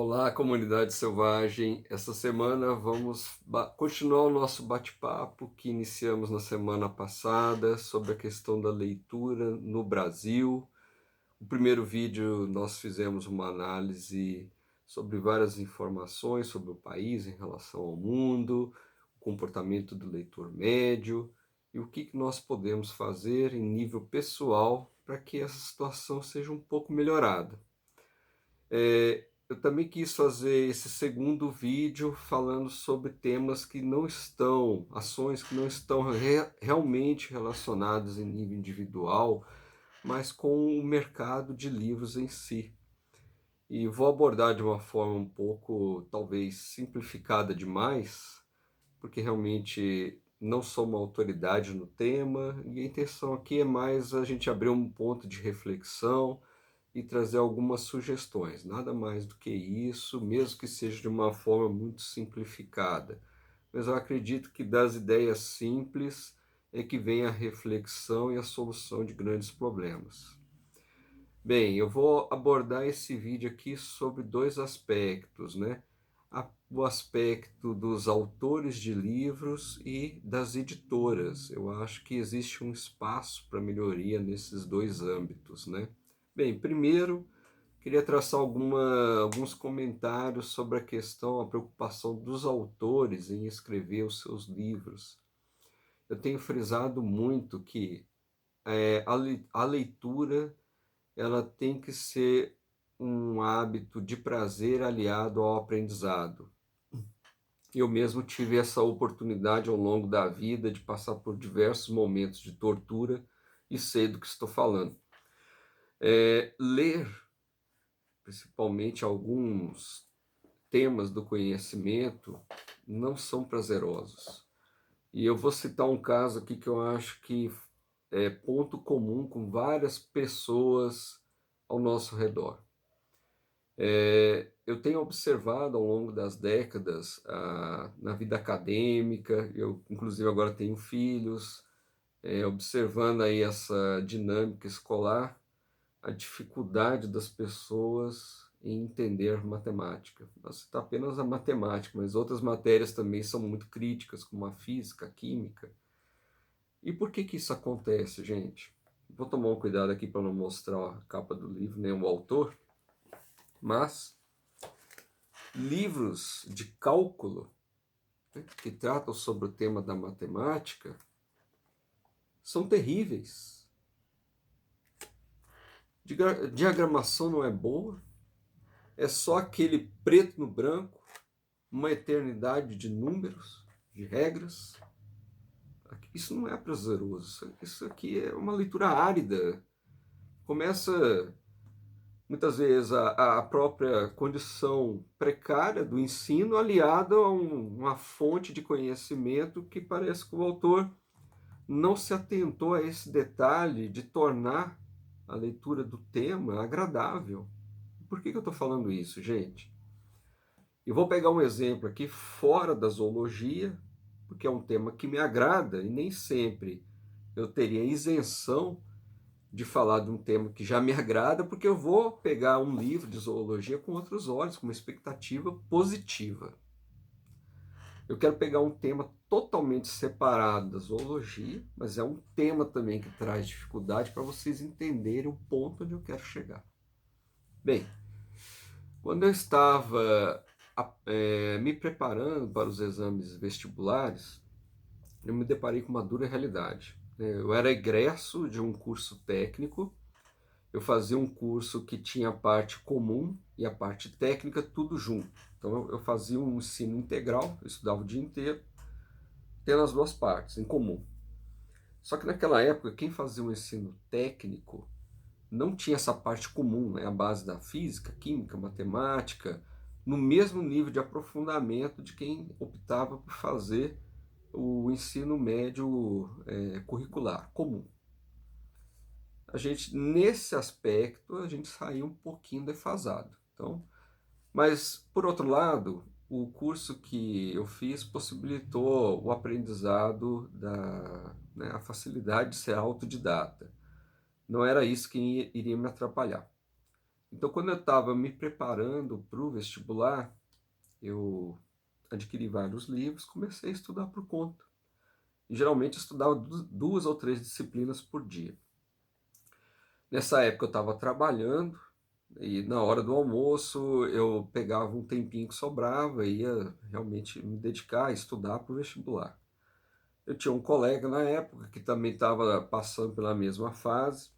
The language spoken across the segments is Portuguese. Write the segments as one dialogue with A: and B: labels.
A: Olá, comunidade selvagem. Essa semana vamos continuar o nosso bate-papo que iniciamos na semana passada sobre a questão da leitura no Brasil. No primeiro vídeo nós fizemos uma análise sobre várias informações sobre o país em relação ao mundo, o comportamento do leitor médio e o que nós podemos fazer em nível pessoal para que essa situação seja um pouco melhorada. Eu também quis fazer esse segundo vídeo falando sobre temas que não estão, ações que não estão realmente relacionadas em nível individual, mas com o mercado de livros em si. E vou abordar de uma forma um pouco, talvez, simplificada demais, porque realmente não sou uma autoridade no tema, e a intenção aqui é mais a gente abrir um ponto de reflexão e trazer algumas sugestões, nada mais do que isso, mesmo que seja de uma forma muito simplificada. Mas eu acredito que das ideias simples é que vem a reflexão e a solução de grandes problemas. Bem, eu vou abordar esse vídeo aqui sobre dois aspectos, né? O aspecto dos autores de livros e das editoras. Eu acho que existe um espaço para melhoria nesses dois âmbitos, né? Bem, primeiro, queria traçar alguns comentários sobre a questão, a preocupação dos autores em escrever os seus livros. Eu tenho frisado muito que a leitura ela tem que ser um hábito de prazer aliado ao aprendizado. Eu mesmo tive essa oportunidade ao longo da vida de passar por diversos momentos de tortura e sei do que estou falando. Ler, principalmente alguns temas do conhecimento, não são prazerosos. E eu vou citar um caso aqui que eu acho que é ponto comum com várias pessoas ao nosso redor. Eu tenho observado ao longo das décadas, na vida acadêmica, eu inclusive agora tenho filhos, observando aí essa dinâmica escolar, a dificuldade das pessoas em entender matemática. Vou citar apenas a matemática, mas outras matérias também são muito críticas, como a física, a química. E por que isso acontece, gente? Vou tomar um cuidado aqui para não mostrar a capa do livro, nem o autor, mas livros de cálculo, né, que tratam sobre o tema da matemática são terríveis. Diagramação não é boa, é só aquele preto no branco, uma eternidade de números, de regras. Isso não é prazeroso, isso aqui é uma leitura árida. Começa muitas vezes a própria condição precária do ensino aliada a uma fonte de conhecimento que parece que o autor não se atentou a esse detalhe de tornar a leitura do tema agradável. Por que eu estou falando isso, gente? E vou pegar um exemplo aqui fora da zoologia, porque é um tema que me agrada e nem sempre eu teria isenção de falar de um tema que já me agrada, porque eu vou pegar um livro de zoologia com outros olhos, com uma expectativa positiva. Eu quero pegar um tema totalmente separado da zoologia, mas é um tema também que traz dificuldade para vocês entenderem o ponto onde eu quero chegar. Bem, quando eu estava me preparando para os exames vestibulares, eu me deparei com uma dura realidade. Eu era egresso de um curso técnico, eu fazia um curso que tinha a parte comum e a parte técnica tudo junto. Então eu fazia um ensino integral, eu estudava o dia inteiro, tendo as duas partes em comum. Só que naquela época, quem fazia um ensino técnico não tinha essa parte comum, né? A base da física, química, matemática, no mesmo nível de aprofundamento de quem optava por fazer o ensino médio curricular comum. A gente, nesse aspecto, a gente saiu um pouquinho defasado. Então, mas, por outro lado, o curso que eu fiz possibilitou o aprendizado, né, a facilidade de ser autodidata. Não era isso que iria me atrapalhar. Então, quando eu estava me preparando para o vestibular, eu adquiri vários livros, comecei a estudar por conta. E, geralmente eu estudava 2 ou 3 disciplinas por dia. Nessa época eu estava trabalhando e na hora do almoço eu pegava um tempinho que sobrava e ia realmente me dedicar a estudar para o vestibular. Eu tinha um colega na época que também estava passando pela mesma fase.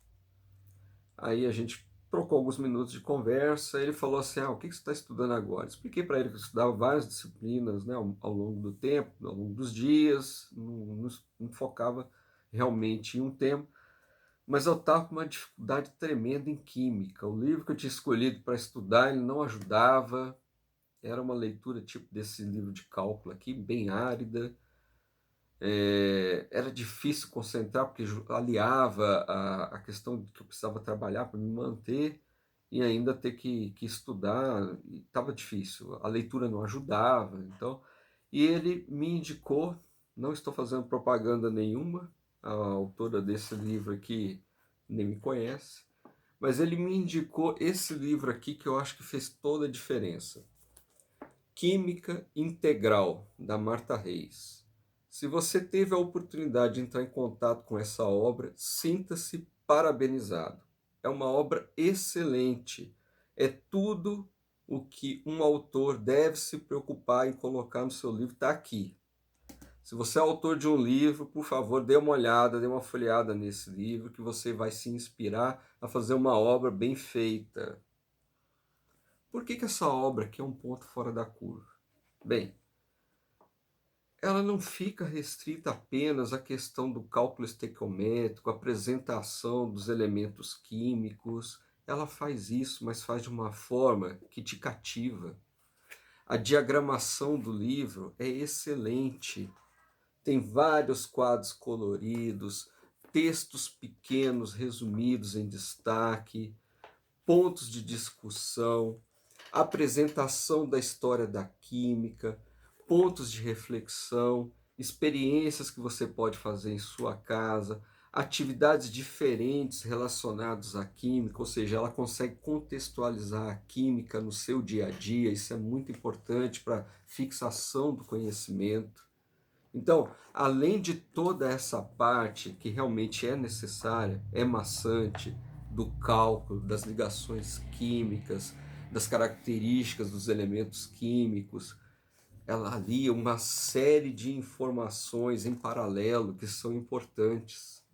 A: Aí a gente trocou alguns minutos de conversa. Ele falou assim: o que você está estudando agora? Expliquei para ele que eu estudava várias disciplinas, né, ao longo do tempo, ao longo dos dias, não focava realmente em um tema. Mas eu estava com uma dificuldade tremenda em química. O livro que eu tinha escolhido para estudar, ele não ajudava. Era uma leitura tipo desse livro de cálculo aqui, bem árida. Era difícil concentrar, porque aliava a questão de que eu precisava trabalhar para me manter e ainda ter que estudar. Estava difícil. A leitura não ajudava. Então, e ele me indicou, não estou fazendo propaganda nenhuma, a autora desse livro aqui nem me conhece, mas ele me indicou esse livro aqui que eu acho que fez toda a diferença. Química Integral, da Marta Reis. Se você teve a oportunidade de entrar em contato com essa obra, sinta-se parabenizado. É uma obra excelente. É tudo o que um autor deve se preocupar em colocar no seu livro, está aqui. Se você é autor de um livro, por favor, dê uma olhada, dê uma folheada nesse livro, que você vai se inspirar a fazer uma obra bem feita. Por que essa obra aqui é um ponto fora da curva? Bem, ela não fica restrita apenas à questão do cálculo estequiométrico, a apresentação dos elementos químicos. Ela faz isso, mas faz de uma forma que te cativa. A diagramação do livro é excelente. Tem vários quadros coloridos, textos pequenos resumidos em destaque, pontos de discussão, apresentação da história da química, pontos de reflexão, experiências que você pode fazer em sua casa, atividades diferentes relacionadas à química, ou seja, ela consegue contextualizar a química no seu dia a dia, isso é muito importante para fixação do conhecimento. Então, além de toda essa parte que realmente é necessária, é maçante, do cálculo, das ligações químicas, das características dos elementos químicos, ela alia uma série de informações em paralelo que são importantes.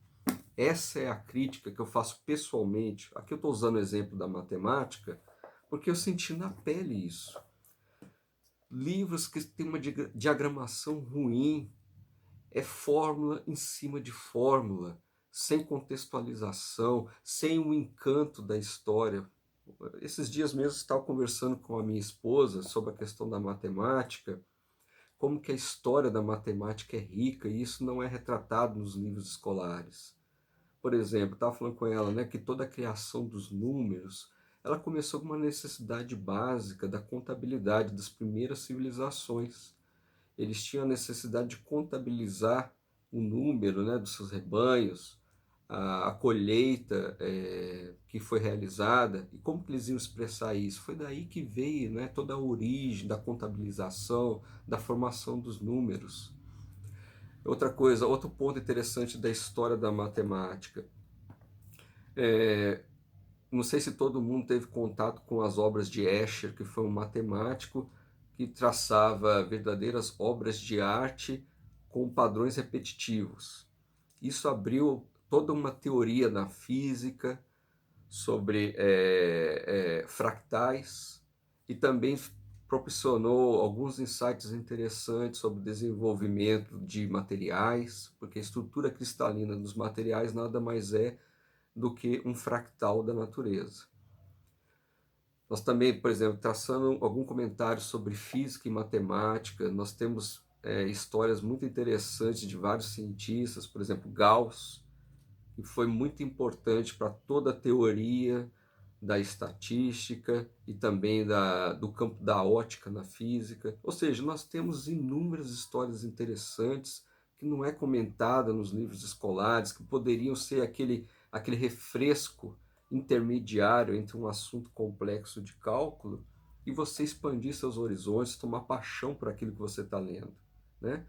A: Essa é a crítica que eu faço pessoalmente. Aqui eu estou usando o exemplo da matemática, porque eu senti na pele isso. Livros que têm uma diagramação ruim, é fórmula em cima de fórmula, sem contextualização, sem o encanto da história. Esses dias mesmo eu estava conversando com a minha esposa sobre a questão da matemática, como que a história da matemática é rica e isso não é retratado nos livros escolares. Por exemplo, estava falando com ela, né, que toda a criação dos números, ela começou com uma necessidade básica da contabilidade das primeiras civilizações. Eles tinham a necessidade de contabilizar o número, né, dos seus rebanhos, a colheita que foi realizada e como que eles iam expressar isso. Foi daí que veio, né, toda a origem da contabilização, da formação dos números. Outra coisa, outro ponto interessante da história da matemática. Não sei se todo mundo teve contato com as obras de Escher, que foi um matemático que traçava verdadeiras obras de arte com padrões repetitivos. Isso abriu toda uma teoria na física sobre fractais e também proporcionou alguns insights interessantes sobre o desenvolvimento de materiais, porque a estrutura cristalina dos materiais nada mais é do que um fractal da natureza. Nós também, por exemplo, traçando algum comentário sobre física e matemática, nós temos histórias muito interessantes de vários cientistas, por exemplo, Gauss, que foi muito importante para toda a teoria da estatística e também do campo da ótica na física. Ou seja, nós temos inúmeras histórias interessantes que não é comentada nos livros escolares, que poderiam ser aquele refresco intermediário entre um assunto complexo de cálculo e você expandir seus horizontes, tomar paixão por aquilo que você está lendo, né?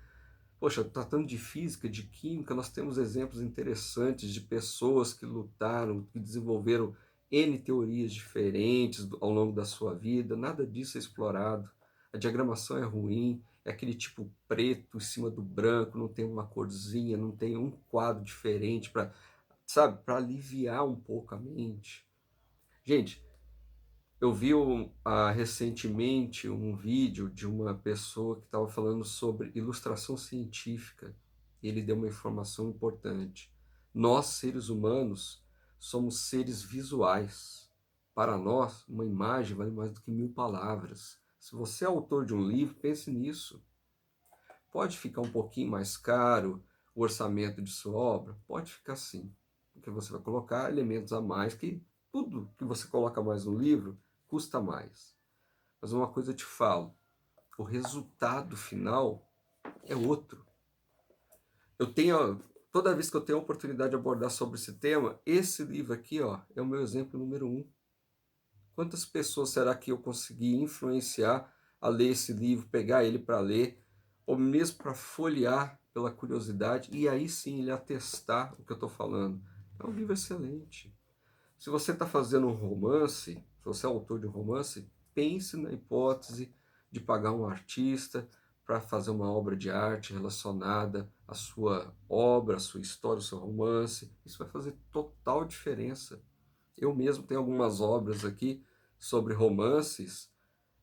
A: Poxa, tratando de física, de química, nós temos exemplos interessantes de pessoas que lutaram, que desenvolveram N teorias diferentes ao longo da sua vida, nada disso é explorado. A diagramação é ruim, é aquele tipo preto em cima do branco, não tem uma corzinha, não tem um quadro diferente para, sabe, para aliviar um pouco a mente. Gente, eu vi recentemente um vídeo de uma pessoa que estava falando sobre ilustração científica. Ele deu uma informação importante. Nós, seres humanos, somos seres visuais. Para nós, uma imagem vale mais do que 1000 palavras. Se você é autor de um livro, pense nisso. Pode ficar um pouquinho mais caro o orçamento de sua obra? Pode ficar sim, porque você vai colocar elementos a mais que tudo que você coloca mais no livro custa mais. Mas uma coisa eu te falo, o resultado final é outro. Eu tenho, toda vez que eu tenho a oportunidade de abordar sobre esse tema, esse livro aqui, ó, é o meu exemplo número 1. Quantas pessoas será que eu consegui influenciar a ler esse livro, pegar ele para ler, ou mesmo para folhear pela curiosidade, e aí sim ele atestar o que eu estou falando? É um livro excelente. Se você está fazendo um romance, se você é autor de um romance, pense na hipótese de pagar um artista para fazer uma obra de arte relacionada à sua obra, à sua história, ao seu romance. Isso vai fazer total diferença. Eu mesmo tenho algumas obras aqui sobre romances,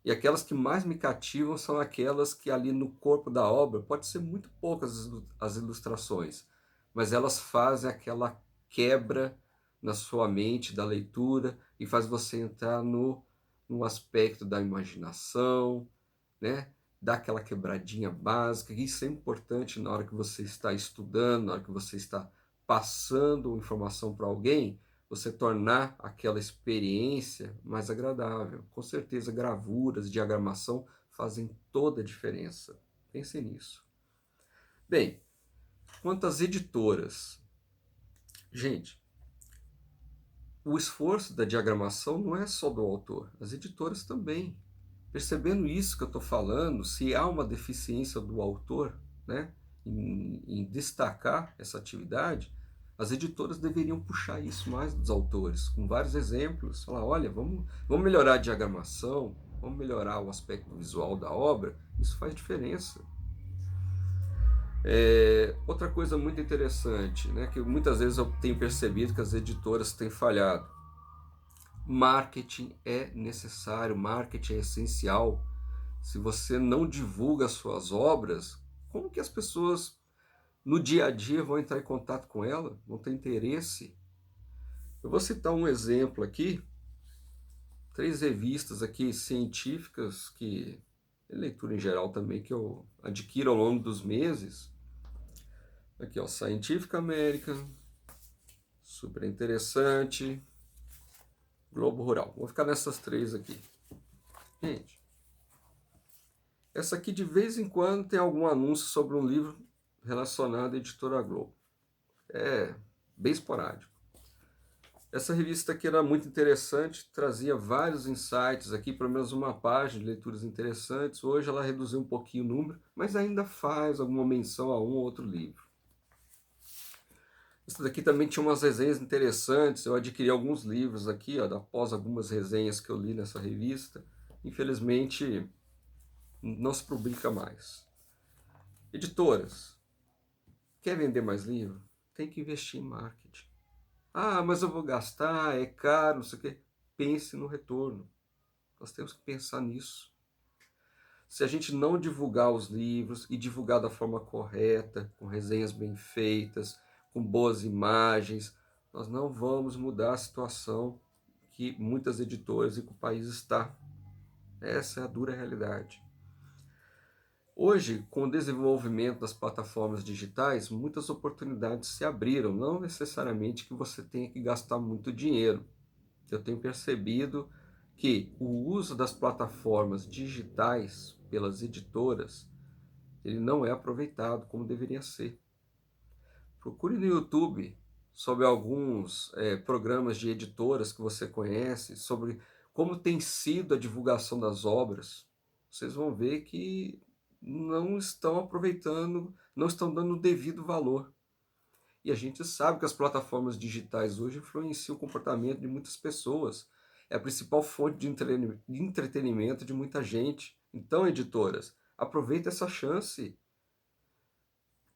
A: e aquelas que mais me cativam são aquelas que ali no corpo da obra, pode ser muito poucas as ilustrações, mas elas fazem aquela quebra na sua mente da leitura e faz você entrar no aspecto da imaginação, né? Dá aquela quebradinha básica, isso é importante na hora que você está estudando, na hora que você está passando informação para alguém, você tornar aquela experiência mais agradável. Com certeza, gravuras, diagramação fazem toda a diferença. Pense nisso. Bem, quanto às editoras, gente, o esforço da diagramação não é só do autor, as editoras também. Percebendo isso que eu estou falando, se há uma deficiência do autor, né, em destacar essa atividade, as editoras deveriam puxar isso mais dos autores, com vários exemplos. Falar, olha, vamos melhorar a diagramação, vamos melhorar o aspecto visual da obra, isso faz diferença. Outra coisa muito interessante, né, que muitas vezes eu tenho percebido que as editoras têm falhado. Marketing é necessário, marketing é essencial. Se você não divulga as suas obras, como que as pessoas no dia a dia vão entrar em contato com ela? Vão ter interesse? Eu vou citar um exemplo aqui, 3 revistas aqui científicas, que leitura em geral também, que eu adquiro ao longo dos meses. Aqui, ó, Scientific American, super interessante, Globo Rural. Vou ficar nessas 3 aqui. Gente, essa aqui de vez em quando tem algum anúncio sobre um livro relacionado à Editora Globo. É bem esporádico. Essa revista aqui era muito interessante, trazia vários insights aqui, pelo menos uma página de leituras interessantes. Hoje ela reduziu um pouquinho o número, mas ainda faz alguma menção a um ou outro livro. Essa daqui também tinha umas resenhas interessantes. Eu adquiri alguns livros aqui, ó, após algumas resenhas que eu li nessa revista. Infelizmente, não se publica mais. Editoras, quer vender mais livro? Tem que investir em marketing. Ah, mas eu vou gastar, é caro, não sei o quê. Pense no retorno. Nós temos que pensar nisso. Se a gente não divulgar os livros e divulgar da forma correta, com resenhas bem feitas, com boas imagens, nós não vamos mudar a situação que muitas editoras e que o país está. Essa é a dura realidade. Hoje, com o desenvolvimento das plataformas digitais, muitas oportunidades se abriram, não necessariamente que você tenha que gastar muito dinheiro. Eu tenho percebido que o uso das plataformas digitais pelas editoras, ele não é aproveitado como deveria ser. Procure no YouTube sobre alguns programas de editoras que você conhece, sobre como tem sido a divulgação das obras, vocês vão ver que não estão aproveitando, não estão dando o devido valor. E a gente sabe que as plataformas digitais hoje influenciam o comportamento de muitas pessoas. É a principal fonte de entretenimento de muita gente. Então, editoras, aproveita essa chance.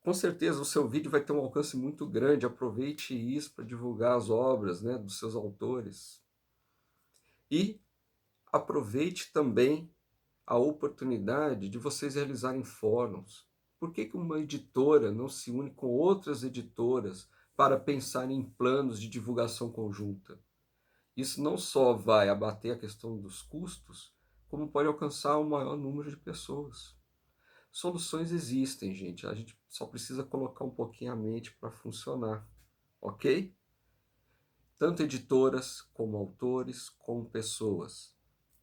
A: Com certeza o seu vídeo vai ter um alcance muito grande. Aproveite isso para divulgar as obras, né, dos seus autores. E aproveite também a oportunidade de vocês realizarem fóruns. Por que uma editora não se une com outras editoras para pensar em planos de divulgação conjunta? Isso não só vai abater a questão dos custos, como pode alcançar um maior número de pessoas. Soluções existem, gente. A gente só precisa colocar um pouquinho a mente para funcionar, ok? Tanto editoras, como autores, como pessoas.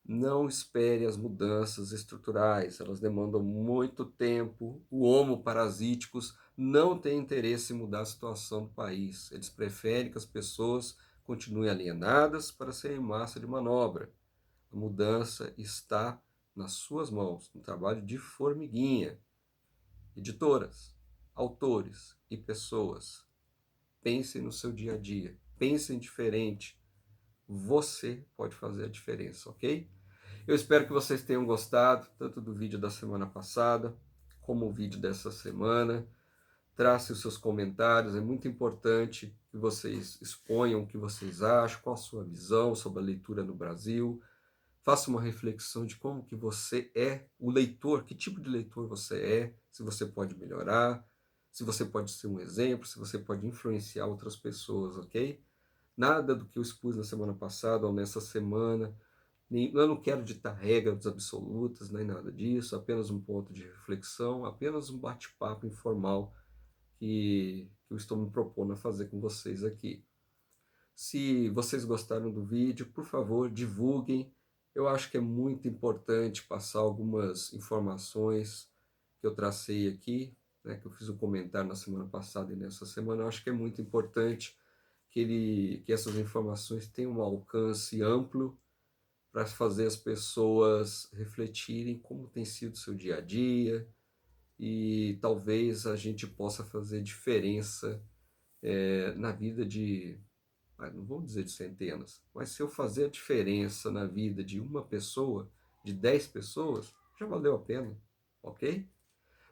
A: Não espere as mudanças estruturais, elas demandam muito tempo. O homo parasíticos não tem interesse em mudar a situação do país. Eles preferem que as pessoas continuem alienadas para serem massa de manobra. A mudança está nas suas mãos, no trabalho de formiguinha. Editoras, autores e pessoas, pensem no seu dia a dia, pensem diferente. Você pode fazer a diferença, ok? Eu espero que vocês tenham gostado, tanto do vídeo da semana passada, como o vídeo dessa semana. Trace os seus comentários, é muito importante que vocês exponham o que vocês acham, qual a sua visão sobre a leitura no Brasil. Faça uma reflexão de como que você é o leitor, que tipo de leitor você é, se você pode melhorar, se você pode ser um exemplo, se você pode influenciar outras pessoas, ok? Nada do que eu expus na semana passada ou nessa semana, eu não quero ditar regras absolutas, nem nada disso, apenas um ponto de reflexão, apenas um bate-papo informal que eu estou me propondo a fazer com vocês aqui. Se vocês gostaram do vídeo, por favor, divulguem. Eu acho que é muito importante passar algumas informações que eu tracei aqui, né, que eu fiz um comentário na semana passada e nessa semana. Eu acho que é muito importante que essas informações tenham um alcance amplo para fazer as pessoas refletirem como tem sido o seu dia a dia e talvez a gente possa fazer diferença na vida de, não vou dizer de centenas, mas se eu fazer a diferença na vida de uma pessoa, de 10 pessoas, já valeu a pena, ok?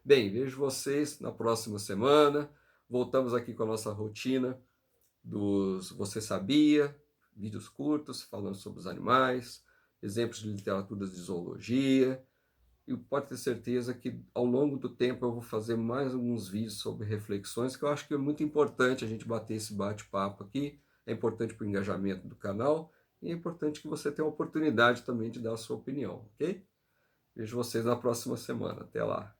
A: Bem, vejo vocês na próxima semana. Voltamos aqui com a nossa rotina dos Você Sabia, vídeos curtos falando sobre os animais, exemplos de literaturas de zoologia. E pode ter certeza que ao longo do tempo eu vou fazer mais alguns vídeos sobre reflexões, que eu acho que é muito importante a gente bater esse bate-papo aqui. É importante para o engajamento do canal e é importante que você tenha a oportunidade também de dar a sua opinião, ok? Vejo vocês na próxima semana. Até lá!